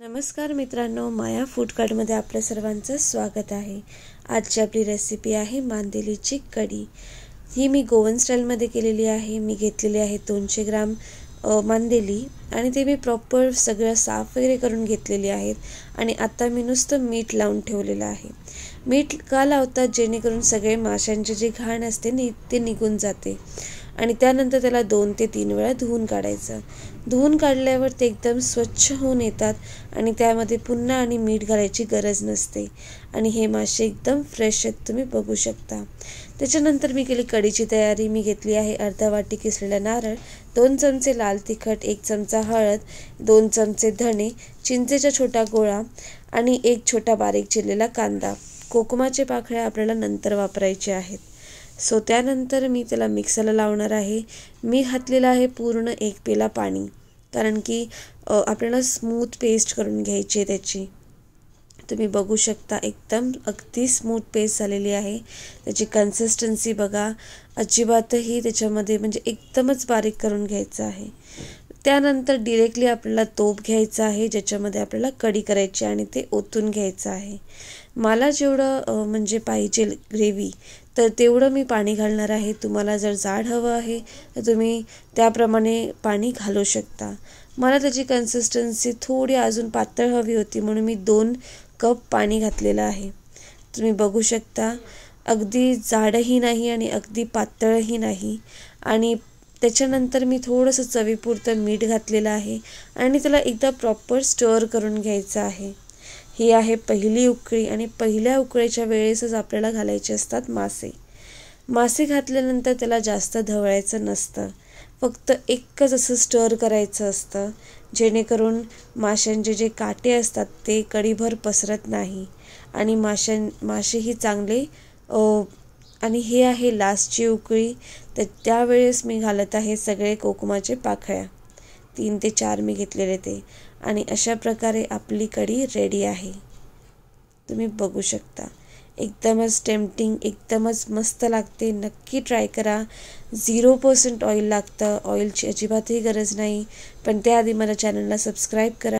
नमस्कार मित्रांनो, माया फूड कार्टमध्ये आपल्या सर्वांचं स्वागत आहे। आजची आपली रेसिपी आहे मांदेलीची कढी। ही मी गोवन स्टाईलमध्ये केलेली आहे। मी घेतलेली आहे 200 ग्राम मांदेली आणि ते मी प्रॉपर सगळं साफ वगैरे करून घेतलेली आहेत आणि आता मी नुसतं मीठ लावून ठेवलेलं आहे। मीठ का लावतात जेणेकरून सगळे माशांचे जे घाण असते ते निघून जाते आणि त्यानंतर त्याला 2 ते 3 वेळा धुवून काढायचं। धुवून काढल्यावर ते एकदम स्वच्छ होऊन येतात आणि त्यामध्ये पुन्हा आणि मीठ घालायची गरज नसते आणि हे मासे एकदम फ्रेश आहेत, तुम्ही बघू शकता। त्याच्यानंतर मी केली कढीची तयारी। मी घेतली आहे अर्धा वाटी किसलेला नारळ, 2 चमचे लाल तिखट, 1 चमचा हळद, 2 चमचे धणे, चिंचेचा छोटा गोळा आणि 1 छोटा बारीक चिरलेला कांदा। कोकमाचे पाकळ्या आपल्याला नंतर वापरायचे आहेत। त्यानंतर मी त्याला मिक्सरला लावणार आहे। मी घातलेला आहे पूर्ण 1 पेला पाणी, कारण की आपल्याला स्मूथ पेस्ट करून घ्यायची आहे त्याची। तुम्ही बघू शकता एकदम अगदी स्मूथ पेस्ट झालेली आहे। त्याची कन्सिस्टन्सी बघा, अजिबातही त्याच्यामध्ये म्हणजे एकदमच बारीक करून घ्यायचं आहे। त्यानंतर डायरेक्टली आपल्याला तोप घ्यायचा आहे ज्याच्यामध्ये आपल्याला कढी करायची आणि ते ओतून घ्यायचं आहे। मला जेवढं म्हणजे पाहिजे ग्रेव्ही तर तेवढं मी पाणी घालणार आहे। तुम्हाला जर जाड हवं आहे तर तुम्ही त्याप्रमाणे पाणी घालू शकता। मला त्याची कन्सिस्टन्सी थोडी अजून पातळ हवी होती म्हणून मी 2 कप पाणी घातलेलं आहे। तुम्ही बघू शकता अगदी जाडही नाही आणि अगदी पातळही नाही। आणि त्याच्यानंतर मी थोडंसं चवीपुरतं मीठ घातलेलं आहे आणि त्याला एकदा प्रॉपर स्टर करून घ्यायचं आहे। ही आहे पहिली उकळी आणि पहिल्या उकळीच्या वेळेसच आपल्याला घालायचे असतात मासे। मासे घातल्यानंतर त्याला जास्त ढवळायचं नसतं, फक्त एकच असं स्टर करायचं असतं जेणेकरून माशांचे जे काटे असतात ते कढीभर पसरत नाही आणि मासेही चांगले आणि हे आहे लास्टची उकळी। तर त्यावेळेस मी घालत आहे सगळे कोकमाचे पाकळ्या, 3 ते 4 मी घेतलेले ते, आणि अशा प्रकारे आपली कढी रेडी आहे। तुम्ही बघू शकता एकदमच टेम्पटिंग, एकदमच मस्त लागते। नक्की ट्राय करा। 0% ऑइल लागतं, ऑइलची अजिबातही गरज नाही। पण त्याआधी मला चॅनलला सबस्क्राईब करा।